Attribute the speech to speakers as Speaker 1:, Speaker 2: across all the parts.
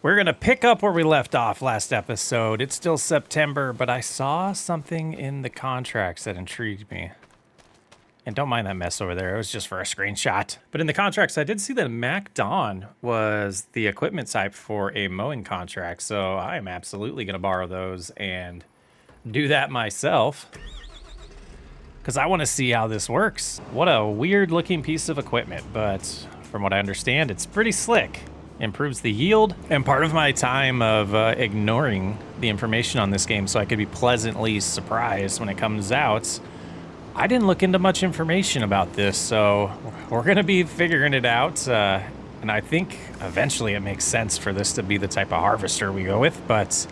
Speaker 1: We're going to pick up where we left off last episode. It's still September, but I saw something in the contracts that intrigued me. And don't mind that mess over there. It was just for a screenshot. But in the contracts, I did see that MacDon was the equipment type for a mowing contract. So I am absolutely going to borrow those and do that myself, because I want to see how this works. What a weird looking piece of equipment, but from what I understand, it's pretty slick. Improves the yield, and part of my time of ignoring the information on this game so I could be pleasantly surprised when it comes out, I didn't look into much information about this, so we're gonna be figuring it out, and I think eventually it makes sense for this to be the type of harvester we go with, but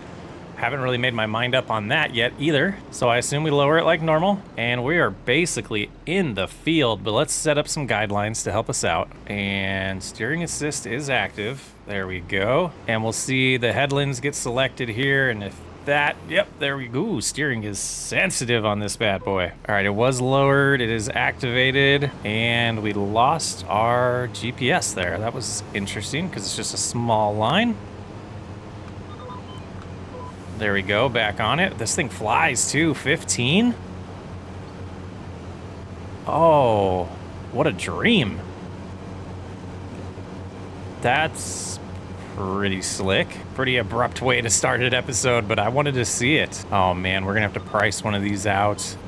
Speaker 1: haven't really made my mind up on that yet either. So I assume we lower it like normal, and we are basically in the field, but let's set up some guidelines to help us out. And steering assist is active. There we go. And we'll see the headlands get selected here, and if that, yep, there we go. Ooh, steering is sensitive on this bad boy. All right, it was lowered, it is activated, and we lost our GPS there. That was interesting because it's just a small line. There we go, back on it. This thing flies too, 15? Oh, what a dream. That's pretty slick. Pretty abrupt way to start an episode, but I wanted to see it. Oh man, we're gonna have to price one of these out.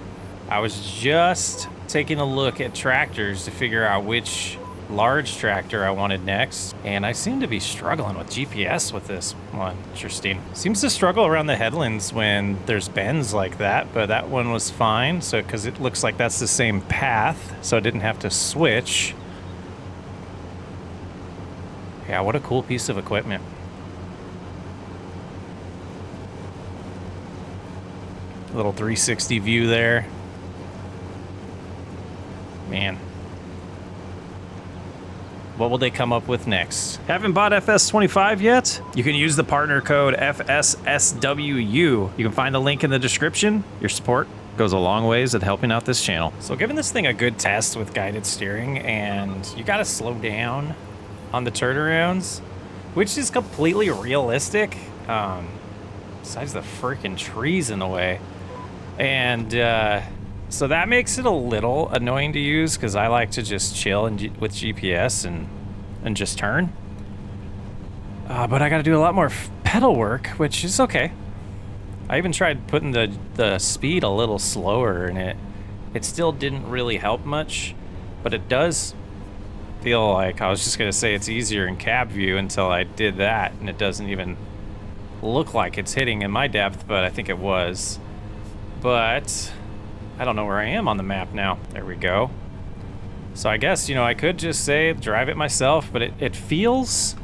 Speaker 1: I was just taking a look at tractors to figure out which large tractor I wanted next, and I seem to be struggling with GPS with this one. Interesting. Seems to struggle around the headlands when there's bends like that, but that one was fine, so because it looks like that's the same path, so I didn't have to switch. Yeah, what a cool piece of equipment. Little 360 view there. Man. What will they come up with next? Haven't bought FS25 yet? You can use the partner code FSSWU. You can find the link in the description. Your support goes a long ways at helping out this channel. So giving this thing a good test with guided steering, and you gotta slow down on the turnarounds, which is completely realistic, besides the freaking trees in the way. And so that makes it a little annoying to use, because I like to just chill with GPS and just turn. But I got to do a lot more pedal work, which is okay. I even tried putting the speed a little slower, and it still didn't really help much. But it does feel like, I was just going to say it's easier in cab view until I did that, and it doesn't even look like it's hitting in my depth, but I think it was. But I don't know where I am on the map now. There we go. So I guess, you know, I could just say drive it myself, but it feels,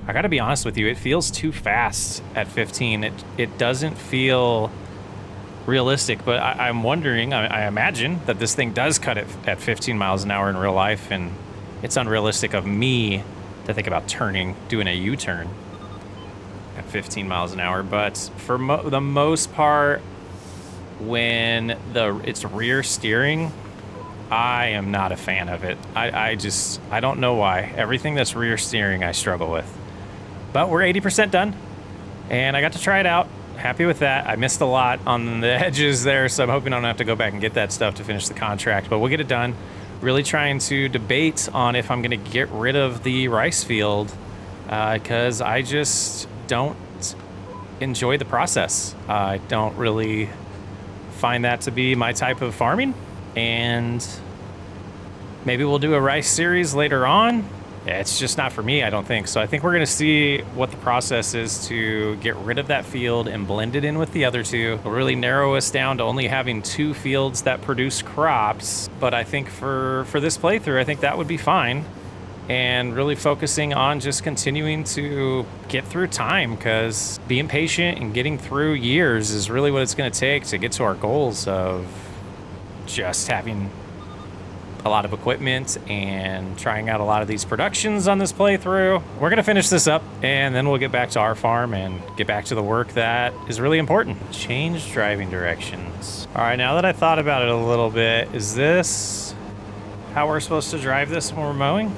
Speaker 1: I gotta be honest with you, it feels too fast at 15. It doesn't feel realistic, but I'm wondering, I imagine that this thing does cut it at 15 miles an hour in real life, and it's unrealistic of me to think about doing a U-turn at 15 miles an hour. But for the most part, when it's rear steering, I am not a fan of it. I don't know why. Everything that's rear steering I struggle with. But we're 80% done, and I got to try it out. Happy with that. I missed a lot on the edges there, so I'm hoping I don't have to go back and get that stuff to finish the contract, but we'll get it done. Really trying to debate on if I'm going to get rid of the rice field, because I just don't enjoy the process. I don't really find that to be my type of farming, and maybe we'll do a rice series later on. Yeah, it's just not for me, I don't think. So I think we're going to see what the process is to get rid of that field and blend it in with the other two. It'll really narrow us down to only having 2 fields that produce crops. But I think for this playthrough, I think that would be fine. And really focusing on just continuing to get through time, because being patient and getting through years is really what it's going to take to get to our goals of just having a lot of equipment and trying out a lot of these productions on this playthrough. We're gonna finish this up, and then we'll get back to our farm and get back to the work that is really important. Change driving directions. All right, now that I thought about it a little bit, is this how we're supposed to drive this when we're mowing?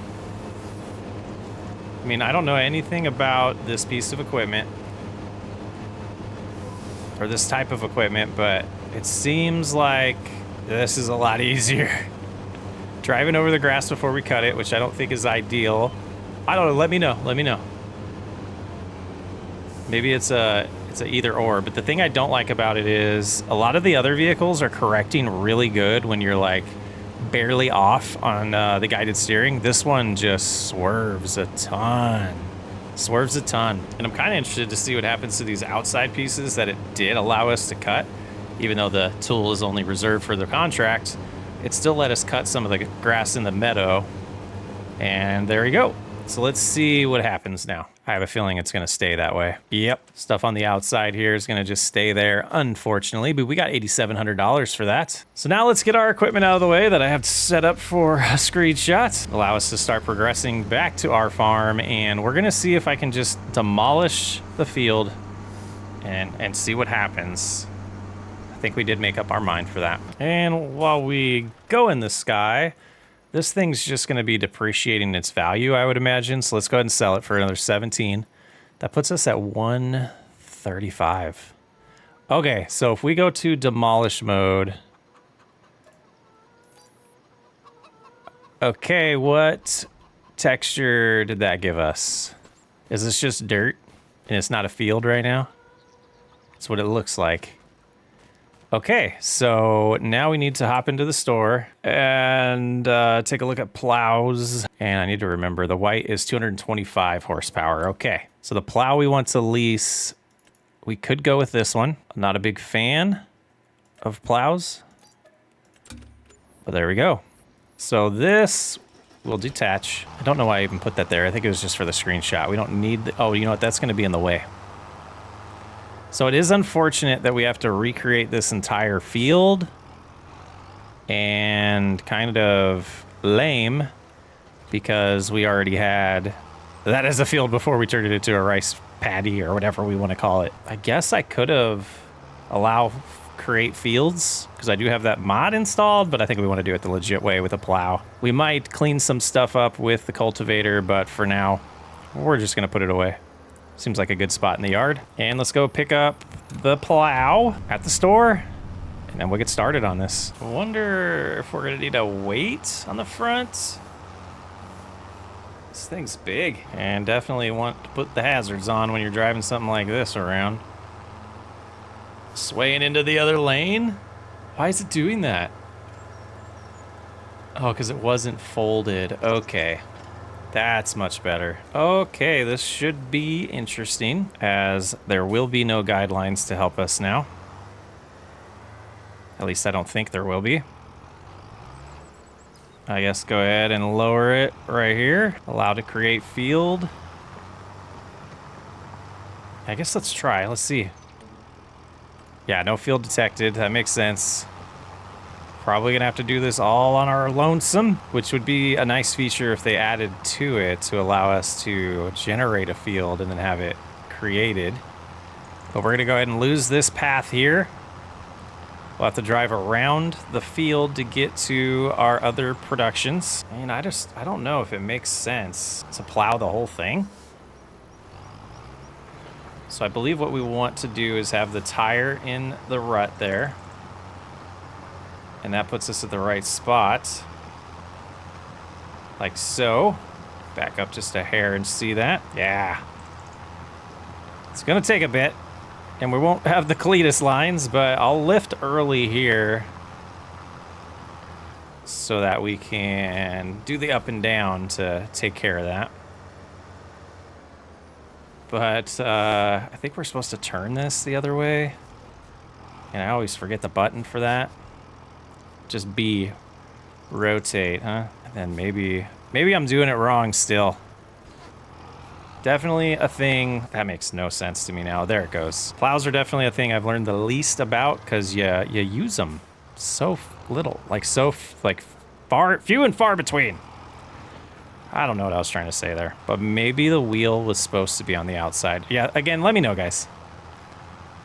Speaker 1: mean, I don't know anything about this piece of equipment or this type of equipment, but it seems like this is a lot easier. Driving over the grass before we cut it, which I don't think is ideal. I don't know. Let me know. Let me know. Maybe it's a either or, but the thing I don't like about it is a lot of the other vehicles are correcting really good when you're like barely off on the guided steering. This one just swerves a ton. Swerves a ton. And I'm kind of interested to see what happens to these outside pieces that it did allow us to cut. Even though the tool is only reserved for the contract, it still let us cut some of the grass in the meadow. And there we go. So let's see what happens now. I have a feeling it's going to stay that way. Yep, stuff on the outside here is going to just stay there, unfortunately, but we got $8,700 for that. So now let's get our equipment out of the way that I have set up for a screenshot. Allow us to start progressing back to our farm, and we're going to see if I can just demolish the field and see what happens. I think we did make up our mind for that. And while we go in the sky, this thing's just going to be depreciating its value, I would imagine. So let's go ahead and sell it for another 17. That puts us at 135. Okay, so if we go to demolish mode. Okay, what texture did that give us? Is this just dirt and it's not a field right now? That's what it looks like. Okay, so now we need to hop into the store and take a look at plows. And I need to remember the white is 225 horsepower. Okay, so the plow we want to lease, we could go with this one. I'm not a big fan of plows, but there we go. So this will detach. I don't know why I even put that there. I think it was just for the screenshot. We don't need, oh, you know what? That's going to be in the way. So it is unfortunate that we have to recreate this entire field, and kind of lame because we already had that as a field before we turned it into a rice paddy or whatever we want to call it. I guess I could have allowed create fields because I do have that mod installed, but I think we want to do it the legit way with a plow. We might clean some stuff up with the cultivator, but for now, we're just going to put it away. Seems like a good spot in the yard. And let's go pick up the plow at the store, and then we'll get started on this. I wonder if we're gonna need a weight on the front. This thing's big, and definitely want to put the hazards on when you're driving something like this around. Swaying into the other lane? Why is it doing that? Oh, because it wasn't folded. Okay. That's much better. Okay, this should be interesting, as there will be no guidelines to help us now. At least I don't think there will be. I guess go ahead and lower it right here. Allow to create field. I guess let's try. Let's see. Yeah, no field detected. That makes sense. Probably gonna have to do this all on our lonesome, which would be a nice feature if they added to it to allow us to generate a field and then have it created. But we're gonna go ahead and lose this path here. We'll have to drive around the field to get to our other productions. I mean, I don't know if it makes sense to plow the whole thing. So I believe what we want to do is have the tire in the rut there. And that puts us at the right spot. Like so. Back up just a hair and see that. Yeah. It's gonna take a bit. And we won't have the cletus lines, but I'll lift early here so that we can do the up and down to take care of that. But I think we're supposed to turn this the other way. And I always forget the button for that. Just B, rotate, huh? And then maybe I'm doing it wrong still. Definitely a thing. That makes no sense to me now. There it goes. Plows are definitely a thing I've learned the least about because you use them so little, like few and far between. I don't know what I was trying to say there, but maybe the wheel was supposed to be on the outside. Yeah, again, let me know, guys.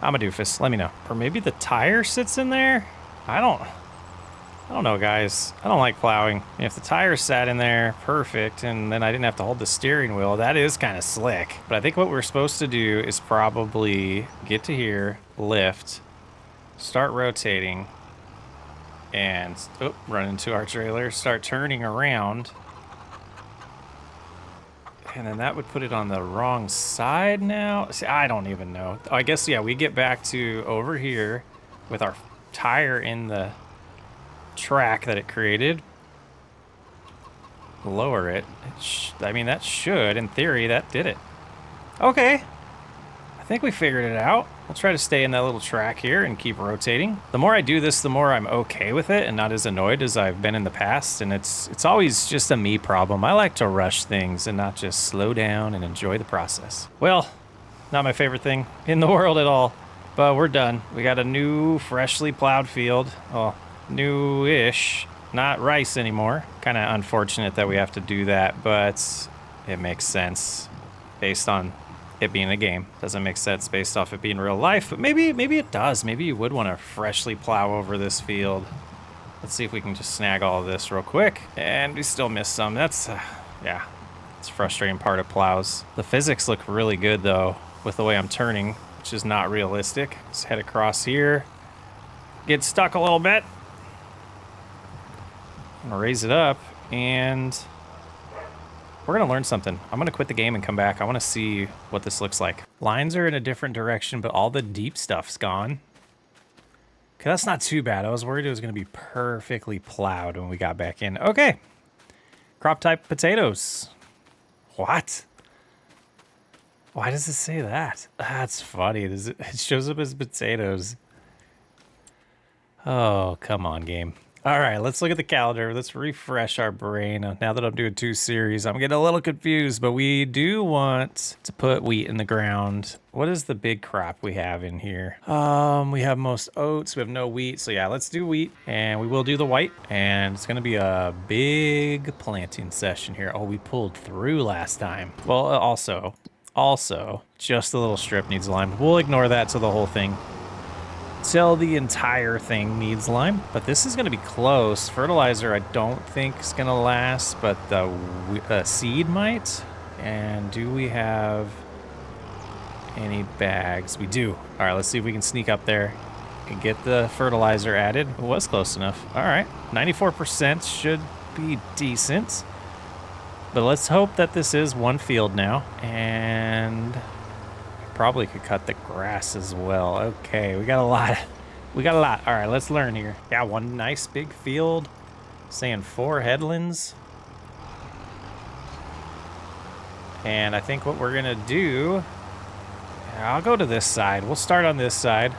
Speaker 1: I'm a doofus. Let me know. Or maybe the tire sits in there? I don't I don't know, guys. I don't like plowing. If the tires sat in there perfect and then I didn't have to hold the steering wheel, that is kind of slick. But I think what we're supposed to do is probably get to here, lift, start rotating, and run into our trailer, start turning around. And then that would put it on the wrong side now. See, I don't even know. I guess, yeah, we get back to over here with our tire in the track that it created. Lower it. I mean, that should, in theory, that did it. Okay. I think we figured it out. We'll try to stay in that little track here and keep rotating. The more I do this, the more I'm okay with it and not as annoyed as I've been in the past. And it's always just a me problem. I like to rush things and not just slow down and enjoy the process. Well, not my favorite thing in the world at all, but we're done. We got a new, freshly plowed field. Oh, new-ish. Not rice anymore. Kind of unfortunate that we have to do that, but it makes sense based on it being a game. Doesn't make sense based off it being real life, but maybe it does. Maybe you would want to freshly plow over this field. Let's see if we can just snag all of this real quick. And we still missed some. That's, yeah, it's a frustrating part of plows. The physics look really good, though, with the way I'm turning, which is not realistic. Let's head across here. Get stuck a little bit. I'm gonna raise it up, and we're gonna learn something. I'm gonna quit the game and come back. I wanna see what this looks like. Lines are in a different direction, but all the deep stuff's gone. Okay, that's not too bad. I was worried it was gonna be perfectly plowed when we got back in. Okay. Crop type potatoes. What? Why does it say that? That's funny. It shows up as potatoes. Oh, come on, game. All right, let's look at the calendar. Let's refresh our brain. Now that I'm doing 2 series, I'm getting a little confused, but we do want to put wheat in the ground. What is the big crop we have in here? We have most oats. We have no wheat. So yeah, let's do wheat, and we will do the white. And it's going to be a big planting session here. Oh, we pulled through last time. Well, also, just the little strip needs lime. We'll ignore that to the whole thing. Till the entire thing needs lime, but this is going to be close. Fertilizer I don't think is going to last, but the seed might. And do we have any bags? We do. All right, let's see if we can sneak up there and get the fertilizer added. It was close enough. All right, 94% should be decent. But let's hope that this is one field now, and probably could cut the grass as well. Okay, we got a lot. All right, let's learn here. Yeah, one nice big field. Saying 4 headlands. And I think what we're gonna do, I'll go to this side. We'll start on this side.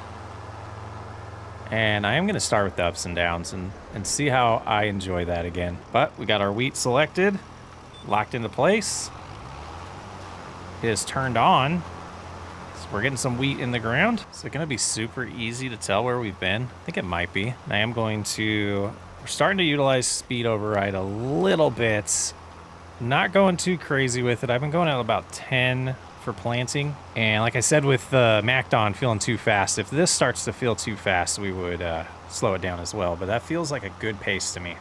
Speaker 1: And I am gonna start with the ups and downs and see how I enjoy that again. But we got our wheat selected, locked into place. It is turned on. We're getting some wheat in the ground. Is it going to be super easy to tell where we've been? I think it might be. I am going to... We're starting to utilize speed override a little bit. Not going too crazy with it. I've been going at about 10 for planting. And like I said with Macdon feeling too fast, if this starts to feel too fast, we would slow it down as well. But that feels like a good pace to me.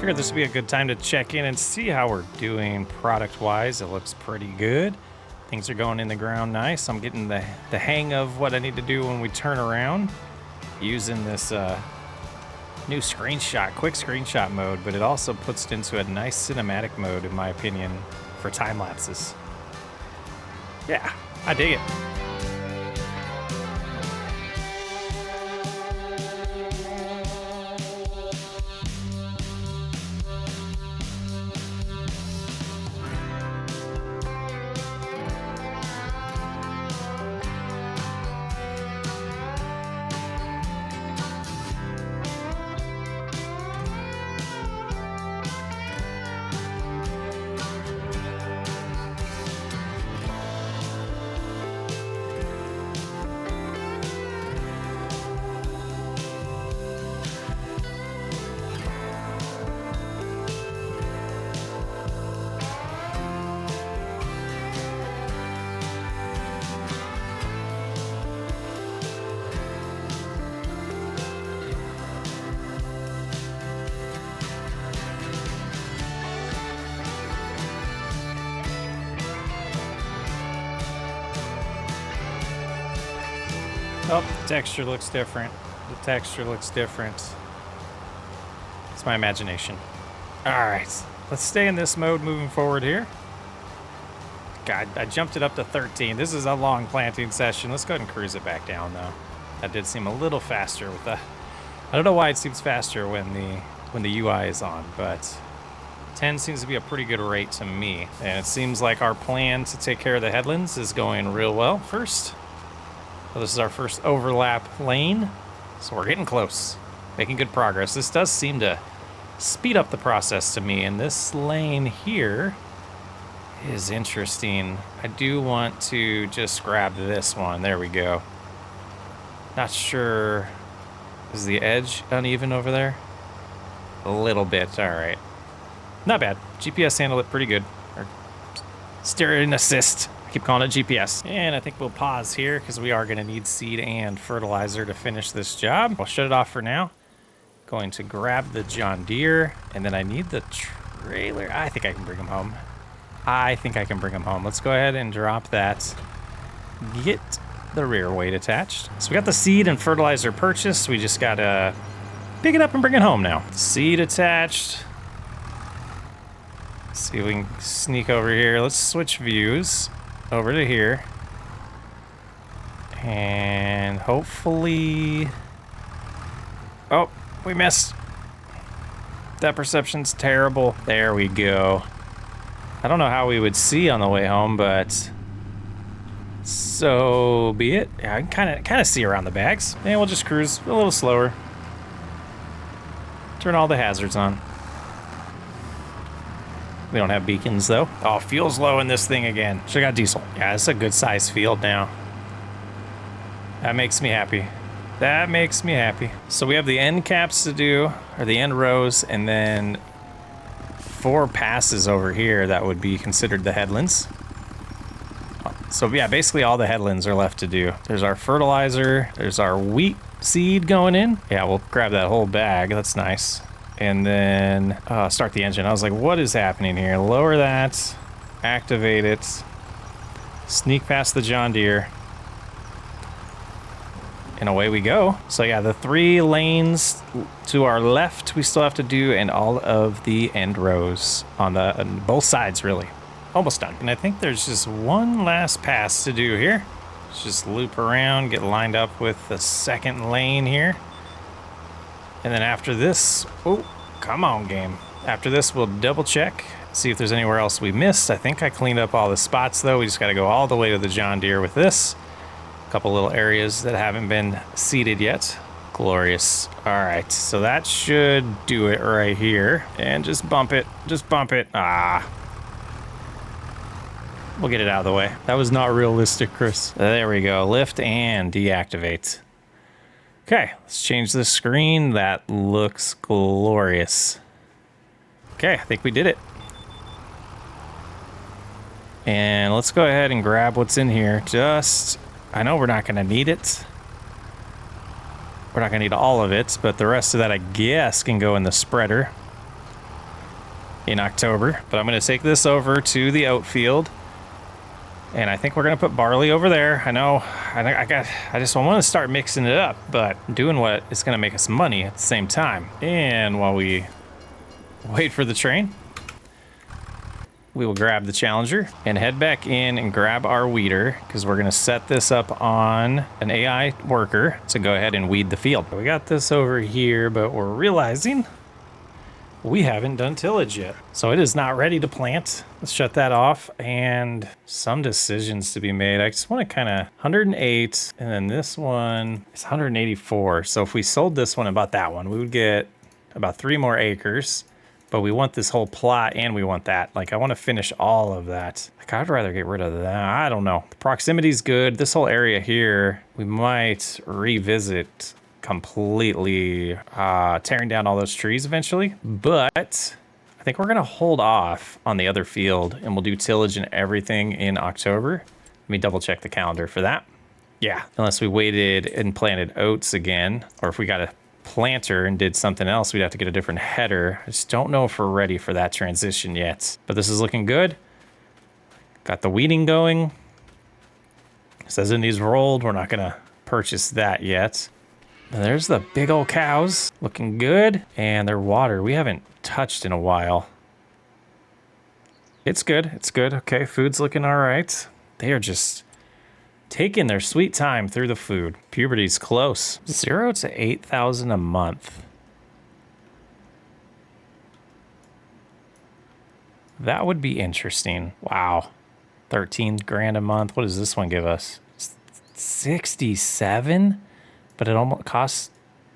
Speaker 1: Figured this would be a good time to check in and see how we're doing product-wise. It looks pretty good. Things are going in the ground nice. I'm getting the hang of what I need to do when we turn around. Using this new screenshot, quick screenshot mode, but it also puts it into a nice cinematic mode, in my opinion, for time lapses. Yeah, I dig it. Oh, the texture looks different. The texture looks different. It's my imagination. All right, let's stay in this mode moving forward here. God, I jumped it up to 13. This is a long planting session. Let's go ahead and cruise it back down, though. That did seem a little faster with the... I don't know why it seems faster when the UI is on, but 10 seems to be a pretty good rate to me. And it seems like our plan to take care of the headlands is going real well first. So this is our first overlap lane, so we're getting close, making good progress. This does seem to speed up the process to me, and this lane here is interesting. I do want to just grab this one. There we go. Not sure. Is the edge uneven over there? A little bit. All right. Not bad. GPS handled it pretty good. Or steering assist. I keep calling it GPS. And I think we'll pause here because we are going to need seed and fertilizer to finish this job. I'll shut it off for now. Going to grab the John Deere, and then I need the trailer. I think I can bring him home. Let's go ahead and drop that. Get the rear weight attached. So we got the seed and fertilizer purchased. We just got to pick it up and bring it home now. Seed attached. Let's see if we can sneak over here. Let's switch views over to here. And hopefully... Oh, we missed. That perception's terrible. There we go. I don't know how we would see on the way home, but so be it. Yeah, I can kind of see around the bags. And we'll just cruise a little slower. Turn all the hazards on. We don't have beacons, though. Oh, fuel's low in this thing again. Should have got diesel. Yeah, it's a good-sized field now. That makes me happy. That makes me happy. So we have the end caps to do, or the end rows, and then 4 passes over here that would be considered the headlands. So yeah, basically all the headlands are left to do. There's our fertilizer. There's our wheat seed going in. Yeah, we'll grab that whole bag. That's nice. And then start the engine. I was like, what is happening here? Lower that, activate it, sneak past the John Deere, and away we go. So yeah, the 3 lanes to our left we still have to do, and all of the end rows on both sides, really. Almost done. And I think there's just one last pass to do here. Let's just loop around, get lined up with the second lane here. And then after this, oh, come on, game. After this, we'll double check, see if there's anywhere else we missed. I think I cleaned up all the spots, though. We just got to go all the way to the John Deere with this. A couple little areas that haven't been seeded yet. Glorious. All right, so that should do it right here. And just bump it. Just bump it. Ah. We'll get it out of the way. That was not realistic, Chris. There we go. Lift and deactivate. Okay, let's change the screen. That looks glorious. Okay, I think we did it. And let's go ahead and grab what's in here. I know we're not going to need it. We're not going to need all of it, but the rest of that, I guess, can go in the spreader in October. But I'm going to take this over to the outfield And I think we're gonna put barley over there. I know, I just want to start mixing it up, but doing what is gonna make us money at the same time. And while we wait for the train, we will grab the Challenger and head back in and grab our weeder, because we're gonna set this up on an AI worker to go ahead and weed the field. We got this over here, but we're realizing we haven't done tillage yet. So it is not ready to plant. Let's shut that off, and some decisions to be made. I just want to kind of 108, and then this one is 184. So if we sold this one and bought that one, we would get about 3 more acres, but we want this whole plot and we want that. Like, I want to finish all of that. Like, I'd rather get rid of that. I don't know. The proximity is good. This whole area here, we might revisit completely, tearing down all those trees eventually, but I think we're gonna hold off on the other field and we'll do tillage and everything in October. Let me double check the calendar for that. Yeah, unless we waited and planted oats again, or if we got a planter and did something else, we'd have to get a different header. I just don't know if we're ready for that transition yet, but this is looking good. Got the weeding going. It says it needs rolled. We're not gonna purchase that yet. And there's the big old cows, looking good. And their water, we haven't touched in a while. It's good, it's good. Okay, food's looking all right. They are just taking their sweet time through the food. Puberty's close. 0 to 8,000 a month. That would be interesting. Wow. 13 grand a month. What does this one give us? 67? But it almost costs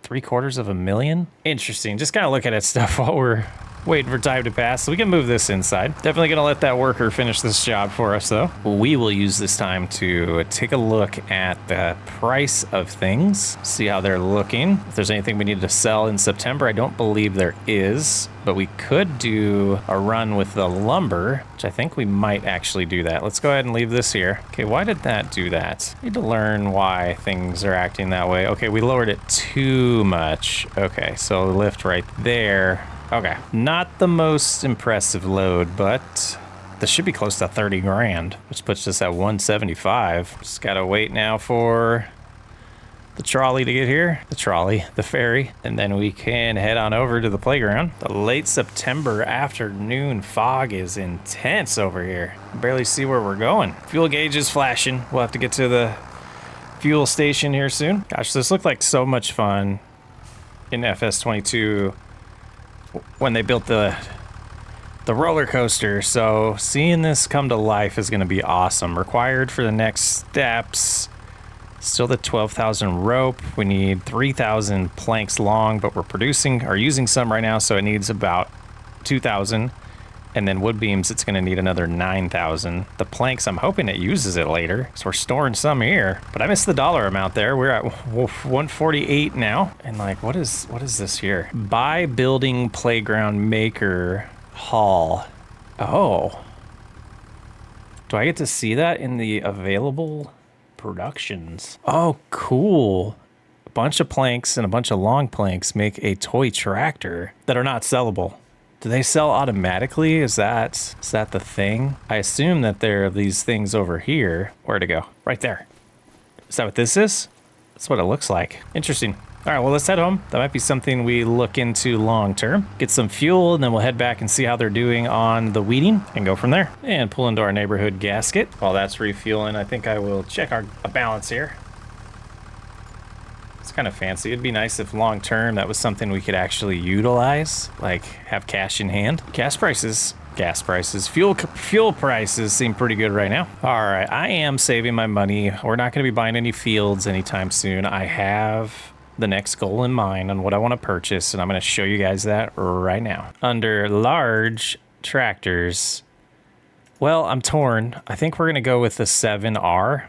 Speaker 1: $750,000. Interesting. Just kind of look at that stuff while we're waiting for time to pass. So we can move this inside. Definitely gonna let that worker finish this job for us though. We will use this time to take a look at the price of things, see how they're looking. If there's anything we need to sell in September, I don't believe there is, but we could do a run with the lumber, which I think we might actually do that. Let's go ahead and leave this here. Okay, why did that do that? Need to learn why things are acting that way. Okay, we lowered it too much. Okay, so lift right there. Okay, not the most impressive load, but this should be close to 30 grand, which puts us at 175. Just gotta wait now for the trolley to get here. The ferry, and then we can head on over to the playground. The late September afternoon fog is intense over here. Barely see where we're going. Fuel gauge is flashing. We'll have to get to the fuel station here soon. Gosh, this looked like so much fun in FS22 when they built the roller coaster. So seeing this come to life is going to be awesome. Required for the next steps, still the 12,000 rope. We need 3,000 planks long, but we're using some right now, so it needs about 2,000. And then wood beams, it's going to need another 9,000. The planks, I'm hoping it uses it later, so we're storing some here. But I missed the dollar amount there. We're at 148 now. And like, what is this here? Buy building playground maker hall. Oh. Do I get to see that in the available productions? Oh, cool. A bunch of planks and a bunch of long planks make a toy tractor that are not sellable. Do they sell automatically? Is that the thing? I assume that there are these things over here. Where to go? Right there. Is that what this is? That's what it looks like. Interesting. All right, well, let's head home. That might be something we look into long term. Get some fuel, and then we'll head back and see how they're doing on the weeding and go from there. And pull into our neighborhood gasket. While that's refueling, I think I will check our balance here. It's kind of fancy. It'd be nice if long term that was something we could actually utilize, like have cash in hand. Gas prices, fuel prices seem pretty good right now. All right, I am saving my money. We're not going to be buying any fields anytime soon. I have the next goal in mind on what I want to purchase, and I'm going to show you guys that right now. Under large tractors, well, I'm torn. I think we're going to go with the 7R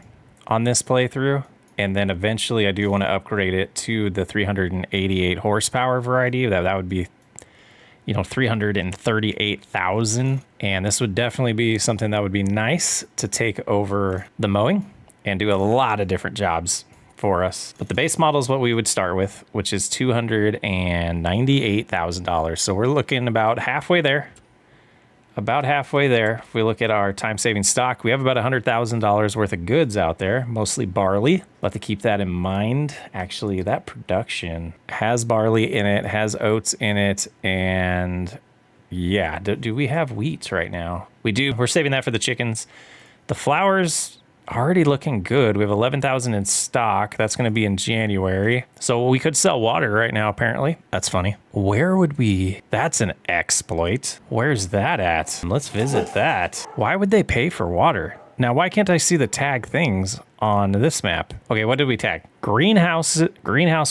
Speaker 1: on this playthrough. And then eventually I do want to upgrade it to the 388 horsepower variety. That would be, 338,000. And this would definitely be something that would be nice to take over the mowing and do a lot of different jobs for us. But the base model is what we would start with, which is $298,000. So we're looking about halfway there. about halfway there. If we look at our time-saving stock, we have about $100,000 worth of goods out there, mostly barley. We'll have to keep that in mind. Actually, that production has barley in it, has oats in it, and yeah, do we have wheat right now? We do. We're saving that for the chickens. The flour's already looking good. We have 11,000 in stock. That's going to be in January. So we could sell water right now, apparently. That's funny. Where would we? That's an exploit. Where's that at? Let's visit that. Why would they pay for water? Now, why can't I see the tag things on this map? Okay, what did we tag? Greenhouse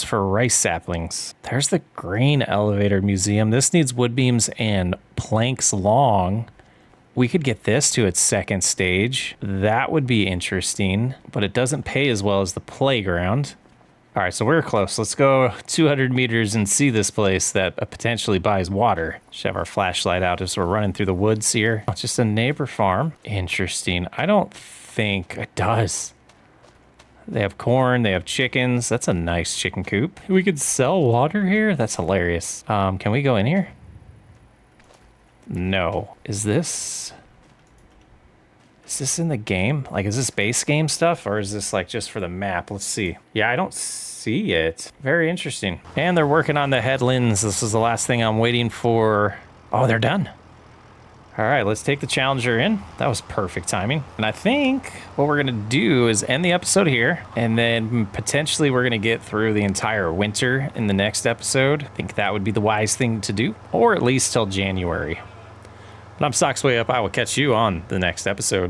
Speaker 1: for rice saplings. There's the grain elevator museum. This needs wood beams and planks long. We could get this to its second stage. That would be interesting, but it doesn't pay as well as the playground. All right, so we're close. Let's go 200 meters and see this place that potentially buys water. Should have our flashlight out as we're running through the woods here. It's just a neighbor farm. Interesting. I don't think it does. They have corn, they have chickens. That's a nice chicken coop. We could sell water here? That's hilarious. Can we go in here? No. Is this in the game? Like, is this base game stuff or is this like just for the map? Let's see. Yeah, I don't see it. Very interesting. And they're working on the headlands. This is the last thing I'm waiting for. Oh, they're done. All right, let's take the Challenger in. That was perfect timing. And I think what we're gonna do is end the episode here, and then potentially we're gonna get through the entire winter in the next episode. I think that would be the wise thing to do, or at least till January. But I'm Stocks Way Up. I will catch you on the next episode.